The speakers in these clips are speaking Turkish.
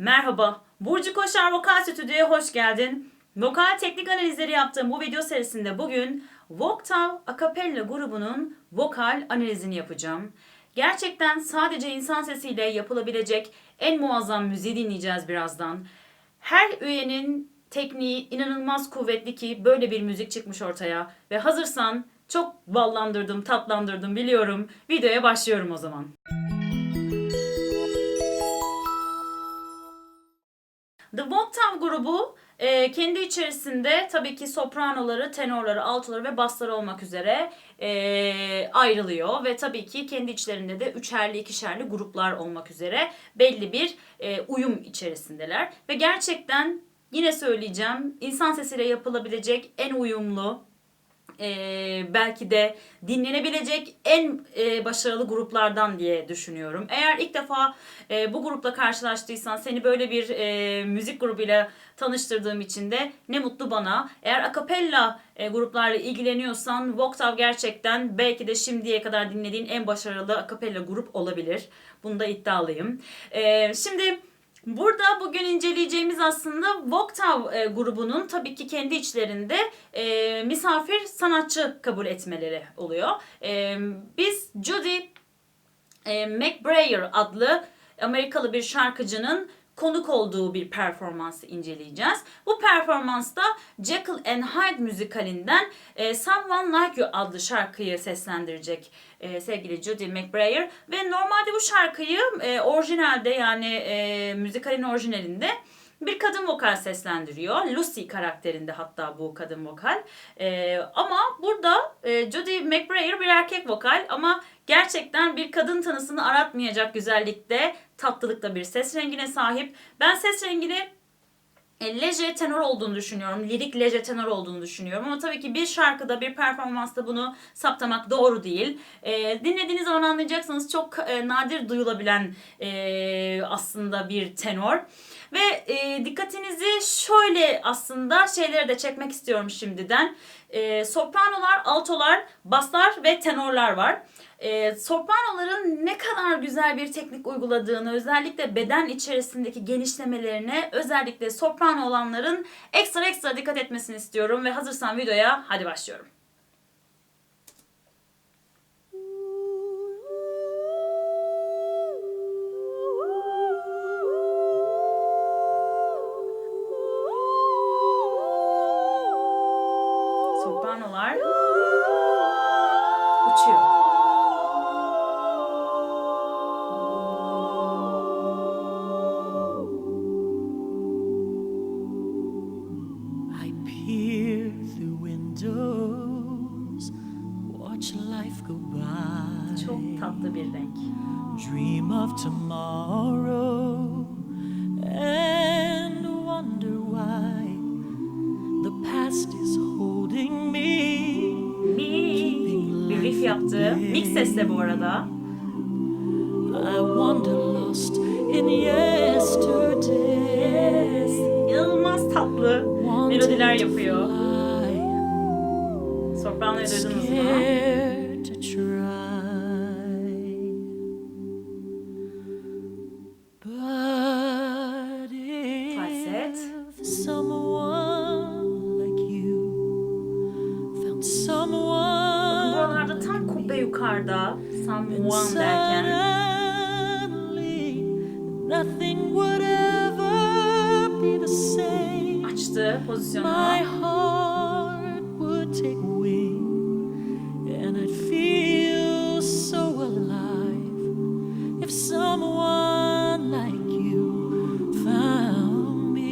Merhaba, Burcu Koşar Vokal Stüdyo'ya hoş geldin. Vokal teknik analizleri yaptığım bu video serisinde bugün Voktav Acapella grubunun vokal analizini yapacağım. Gerçekten sadece insan sesiyle yapılabilecek en muazzam müziği dinleyeceğiz birazdan. Her üyenin tekniği inanılmaz kuvvetli ki böyle bir müzik çıkmış ortaya. Ve hazırsan çok ballandırdım, tatlandırdım biliyorum. Videoya başlıyorum o zaman. The Voktav grubu kendi içerisinde tabii ki sopranoları, tenorları, altoları ve basları olmak üzere ayrılıyor. Ve tabii ki kendi içlerinde de üçerli, ikişerli gruplar olmak üzere belli bir uyum içerisindeler. Ve gerçekten yine söyleyeceğim, insan sesiyle yapılabilecek en uyumlu, belki de dinlenebilecek en başarılı gruplardan diye düşünüyorum. Eğer ilk defa bu grupla karşılaştıysan, seni böyle bir müzik grubuyla tanıştırdığım için de ne mutlu bana. Eğer akapella gruplarla ilgileniyorsan Voktav gerçekten belki de şimdiye kadar dinlediğin en başarılı akapella grup olabilir. Bunda iddialıyım. Şimdi burada bugün inceleyeceğimiz aslında Voktav grubunun tabii ki kendi içlerinde misafir sanatçı kabul etmeleri oluyor. Biz Judy McBrayer adlı Amerikalı bir şarkıcının konuk olduğu bir performansı inceleyeceğiz. Bu performansta Jekyll and Hyde müzikalinden Someone Like You adlı şarkıyı seslendirecek sevgili Judy McBrayer. Ve normalde bu şarkıyı orijinalde yani müzikalin orijinalinde bir kadın vokal seslendiriyor. Lucy karakterinde hatta bu kadın vokal. Ama burada Judy McBrayer bir erkek vokal ama gerçekten bir kadın tanısını aratmayacak güzellikte, tatlılıkta bir ses rengine sahip. Ben ses rengini leje tenor olduğunu düşünüyorum. Lirik leje tenor olduğunu düşünüyorum. Ama tabii ki bir şarkıda, bir performansta bunu saptamak doğru değil. Dinlediğiniz zaman anlayacaksınız, çok nadir duyulabilen aslında bir tenor. Ve dikkatinizi şöyle aslında şeylere de çekmek istiyorum şimdiden. Sopranolar, altolar, baslar ve tenorlar var. Sopranoların ne kadar güzel bir teknik uyguladığını, özellikle beden içerisindeki genişlemelerine, özellikle soprano olanların ekstra dikkat etmesini istiyorum ve hazırsan videoya hadi başlıyorum. Sopranolar uçuyor. Çok tatlı bir renk. Dream of tomorrow and wonder why the past is holding me. Bir riff yaptı. Mix sesle bu arada. I wander lost in yesterday. İnanılmaz tatlı melodiler yapıyor. Sopranoyu duydunuz mu? To try. But Falset. if someone like you found someone Buralarda tam kubbe yukarıda. Someone derken. suddenly nothing would ever be the same. Açtı My pozisyonunu. heart would take wing and I'd feel so alive if someone like you found me.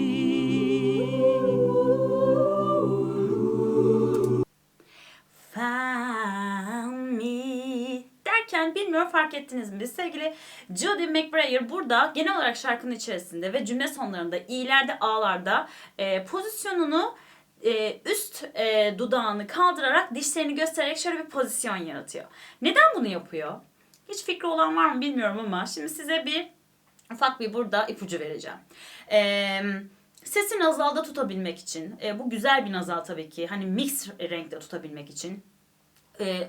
Found me derken bilmiyorum fark ettiniz mi? Sevgili Judy McBrayer burada genel olarak şarkının içerisinde ve cümle sonlarında i'lerde, a'larda pozisyonunu üst dudağını kaldırarak dişlerini göstererek şöyle bir pozisyon yaratıyor. Neden bunu yapıyor? Hiç fikri olan var mı bilmiyorum ama şimdi size ufak bir burada ipucu vereceğim. Sesi nazalda tutabilmek için, bu güzel bir nazal tabii ki, hani mix renkte tutabilmek için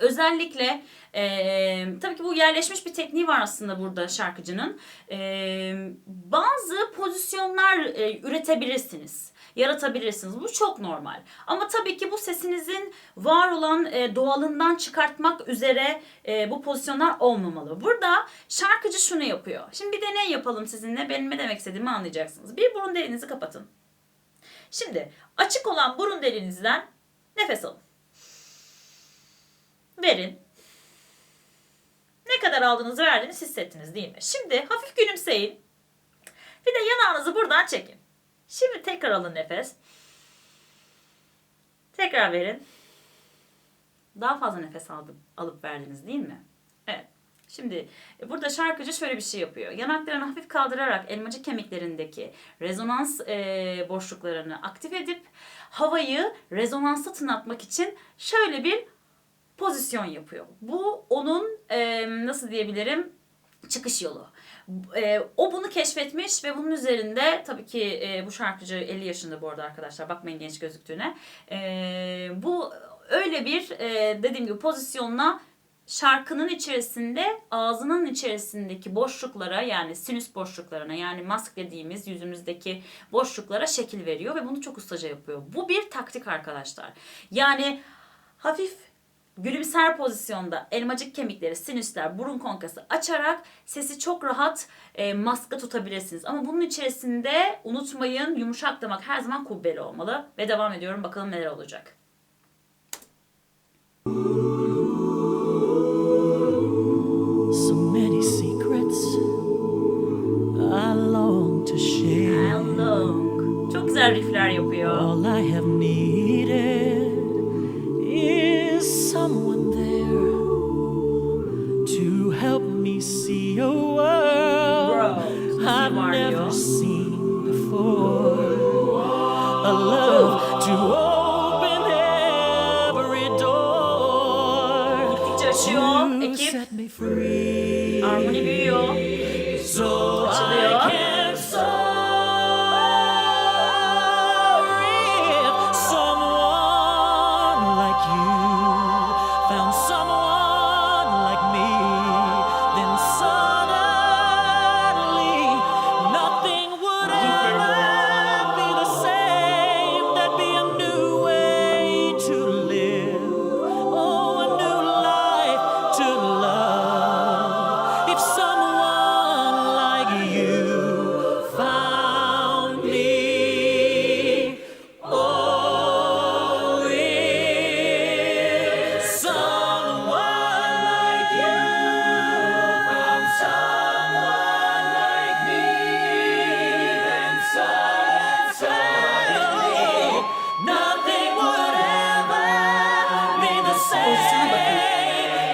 Özellikle tabii ki bu yerleşmiş bir tekniği var aslında burada şarkıcının. Bazı pozisyonlar üretebilirsiniz, yaratabilirsiniz. Bu çok normal. Ama tabii ki bu sesinizin var olan doğalından çıkartmak üzere bu pozisyonlar olmamalı. Burada şarkıcı şunu yapıyor. Şimdi bir deney yapalım sizinle. Benim ne demek istediğimi anlayacaksınız. Bir burun deliğinizi kapatın. Şimdi açık olan burun deliğinizden nefes alın. Verin. Ne kadar aldığınızı verdiğinizi hissettiniz değil mi? Şimdi hafif gülümseyin. Bir de yanağınızı buradan çekin. Şimdi tekrar alın nefes. Tekrar verin. Daha fazla nefes alıp verdiniz değil mi? Evet. Şimdi burada şarkıcı şöyle bir şey yapıyor. Yanaklarını hafif kaldırarak elmacık kemiklerindeki rezonans boşluklarını aktif edip havayı rezonansa tınlatmak için şöyle bir pozisyon yapıyor. Bu onun nasıl diyebilirim, çıkış yolu. O bunu keşfetmiş ve bunun üzerinde tabii ki bu şarkıcı 50 yaşında bu arada arkadaşlar, bakmayın genç gözüktüğüne. Bu öyle bir dediğim gibi pozisyonla şarkının içerisinde ağzının içerisindeki boşluklara, yani sinüs boşluklarına, yani mask dediğimiz yüzümüzdeki boşluklara şekil veriyor ve bunu çok ustaca yapıyor. Bu bir taktik arkadaşlar. Yani hafif gülümser pozisyonda elmacık kemikleri, sinüsler, burun konkası açarak sesi çok rahat maska tutabilirsiniz. Ama bunun içerisinde unutmayın, yumuşak damak her zaman kubbeli olmalı. Ve devam ediyorum, bakalım neler olacak. So many secrets I long to share. Hello. Çok güzel riffler yapıyor. All I have needed is someone there to help me see a world I've never seen before. A love to open every door Gittikçe açıyor to ekip. set me free. Harmoni büyüyor. So Açılıyor. I can soar if someone like you found someone like me, then suddenly nothing would ever be the same. There'd be a new way to live, oh, a new life to love. If someone like you found me, oh, if someone like you found someone like me, then suddenly nothing would ever be the same.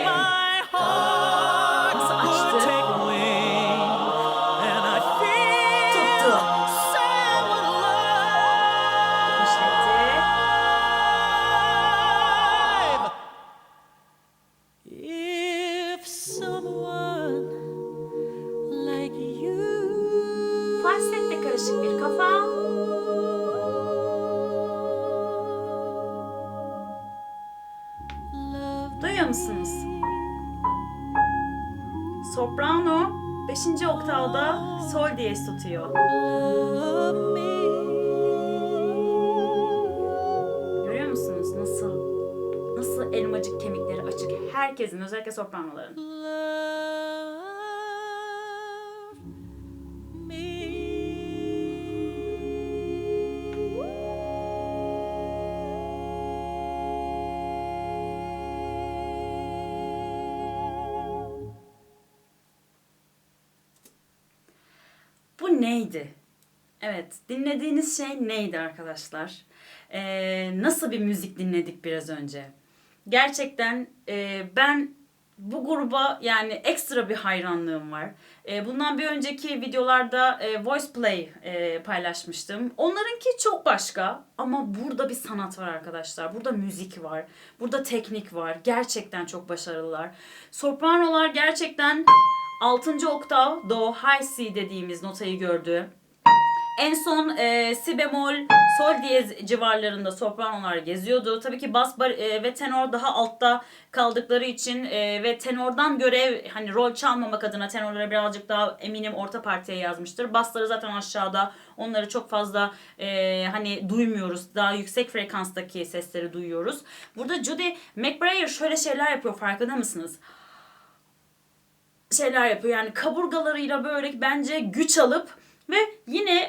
My heart would take wing, and I feel so alive. If someone like you. Falsetle karışık bir kafa. Duyuyor musunuz? Soprano 5. oktavda sol diyez tutuyor. Love me. Görüyor musunuz nasıl elmacık kemikleri açık, herkesin, özellikle sopranoların. Love me. Bu neydi? Evet, dinlediğiniz şey neydi arkadaşlar? Nasıl bir müzik dinledik biraz önce? Gerçekten ben bu gruba yani ekstra bir hayranlığım var. Bundan bir önceki videolarda Voice Play paylaşmıştım. Onlarınki çok başka ama burada bir sanat var arkadaşlar. Burada müzik var. Burada teknik var. Gerçekten çok başarılılar. Sopranolar gerçekten 6. oktav Do High C dediğimiz notayı gördü. En son si bemol, sol diyez civarlarında sopranolar geziyordu. Tabii ki bas ve tenor daha altta kaldıkları için ve tenordan görev, hani rol çalmamak adına tenorlara birazcık daha eminim orta partiye yazmıştır. Basları zaten aşağıda. Onları çok fazla hani duymuyoruz. Daha yüksek frekanstaki sesleri duyuyoruz. Burada Judy McBrayer şöyle şeyler yapıyor, farkında mısınız? Şeyler yapıyor yani, kaburgalarıyla böyle bence güç alıp ve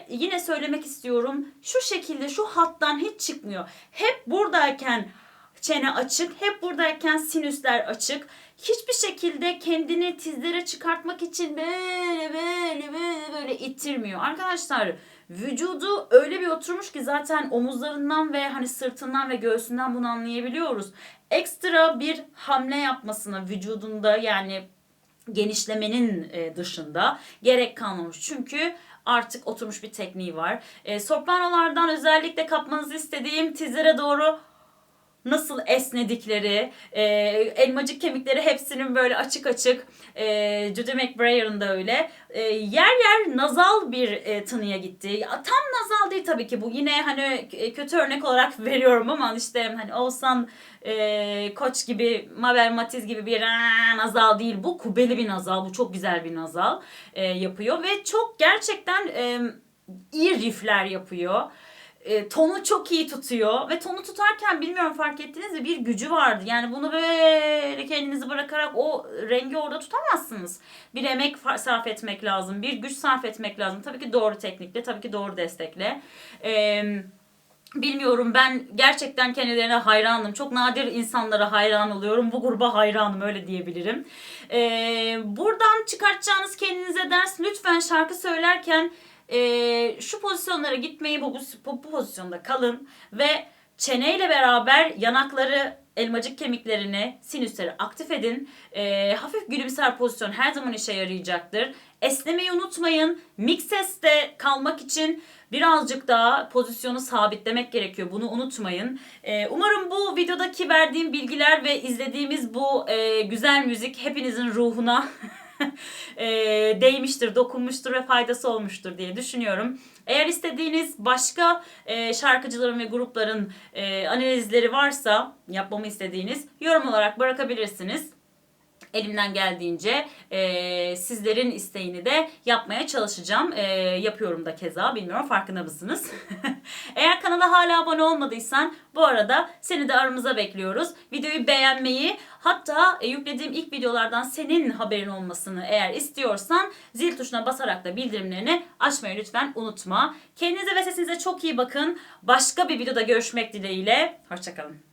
yine söylemek istiyorum, şu şekilde şu hattan hiç çıkmıyor. Hep buradayken çene açık, hep buradayken sinüsler açık. Hiçbir şekilde kendini tizlere çıkartmak için böyle ittirmiyor. Arkadaşlar, vücudu öyle bir oturmuş ki zaten omuzlarından ve hani sırtından ve göğsünden bunu anlayabiliyoruz. Ekstra bir hamle yapmasına vücudunda, yani genişlemenin dışında gerek kalmamış. Çünkü artık oturmuş bir tekniği var. Sopranolardan özellikle kapmanızı istediğim tizlere doğru nasıl esnedikleri, elmacık kemikleri hepsinin böyle açık açık. Judy McBrayer'ın da öyle. Yer yer nazal bir tınıya gitti. Ya, tam nazal değil tabii ki bu. Yine hani kötü örnek olarak veriyorum ama işte hani Oğuzhan Koç gibi, Mabel Matiz gibi bir nazal değil. Bu kubeli bir nazal. Bu çok güzel bir nazal yapıyor ve çok gerçekten iyi riffler yapıyor. Tonu çok iyi tutuyor ve tonu tutarken bilmiyorum fark ettiniz mi, bir gücü vardı. Yani bunu böyle kendinizi bırakarak o rengi orada tutamazsınız. Bir emek sarf etmek lazım, bir güç sarf etmek lazım. Tabii ki doğru teknikle, tabii ki doğru destekle. Bilmiyorum, ben gerçekten kendilerine hayranım. Çok nadir insanlara hayran oluyorum. Bu gruba hayranım, öyle diyebilirim. Buradan çıkartacağınız kendinize ders, lütfen şarkı söylerken şu pozisyonlara gitmeyi, bu pozisyonda kalın ve çeneyle beraber yanakları, elmacık kemiklerini, sinüsleri aktif edin. Hafif gülümser pozisyon her zaman işe yarayacaktır. Esnemeyi unutmayın. Mix seste kalmak için birazcık daha pozisyonu sabitlemek gerekiyor. Bunu unutmayın. Umarım bu videodaki verdiğim bilgiler ve izlediğimiz bu güzel müzik hepinizin ruhuna değmiştir, dokunmuştur ve faydası olmuştur diye düşünüyorum. Eğer istediğiniz başka şarkıcıların ve grupların analizleri varsa, yapmamı istediğiniz, yorum olarak bırakabilirsiniz. Elimden geldiğince sizlerin isteğini de yapmaya çalışacağım. Yapıyorum da keza. Bilmiyorum, farkında mısınız? Eğer kanala hala abone olmadıysan bu arada seni de aramıza bekliyoruz. Videoyu beğenmeyi, hatta yüklediğim ilk videolardan senin haberin olmasını eğer istiyorsan zil tuşuna basarak da bildirimlerini açmayı lütfen unutma. Kendinize ve sesinize çok iyi bakın. Başka bir videoda görüşmek dileğiyle. Hoşçakalın.